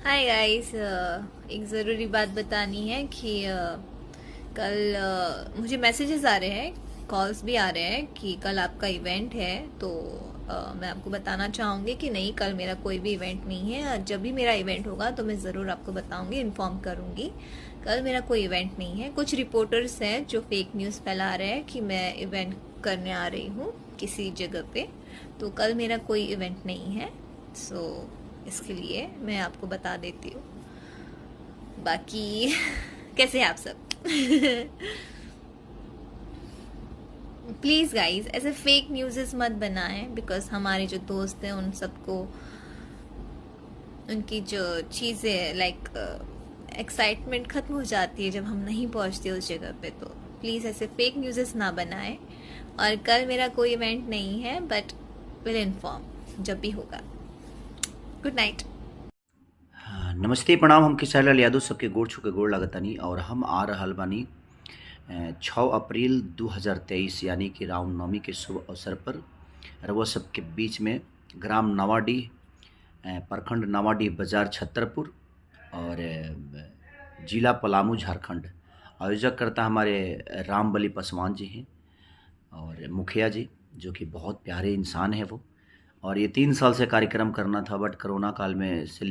Hi guys, एक ज़रूरी बात बतानी है कि कल मुझे मैसेजेस आ रहे हैं, कॉल्स भी आ रहे हैं कि कल आपका इवेंट है। तो मैं आपको बताना चाहूँगी कि नहीं, कल मेरा कोई भी इवेंट नहीं है। जब भी मेरा इवेंट होगा तो मैं ज़रूर आपको बताऊँगी, इन्फॉर्म करूँगी। कल मेरा कोई इवेंट नहीं है। कुछ रिपोर्टर्स हैं जो फेक न्यूज़ फैला रहे हैं कि मैं इवेंट करने आ रही हूँ किसी जगह पे। तो कल मेरा कोई इवेंट नहीं है। सो इसके लिए मैं आपको बता देती हूँ। बाकी कैसे हैं आप सब? प्लीज़ गाइस, ऐसे फेक न्यूज़ मत बनाएं, बिकॉज हमारे जो दोस्त हैं उन सबको उनकी जो चीज़ें लाइक एक्साइटमेंट ख़त्म हो जाती है जब हम नहीं पहुंचते उस जगह पे। तो प्लीज़ ऐसे फेक न्यूज़ ना बनाएं। और कल मेरा कोई इवेंट नहीं है, बट विल इन्फॉर्म जब भी होगा। Good night. हाँ, नमस्ते प्रणाम। हम खेसारी यादव सबके गोड़ छू के गोड़ लगतानी और हम आ रहल बानी 6 अप्रैल 2023 यानी कि रामनवमी के शुभ अवसर पर रउआ सबके बीच में ग्राम नावाडीह, प्रखंड नावाडीह बाजार छतरपुर और जिला पलामू झारखंड। आयोजक करता हमारे रामबली पासवान जी हैं और मुखिया जी, जो कि बहुत प्यारे इंसान हैं वो। और ये 3 साल से कार्यक्रम करना था, बट कोरोना काल में से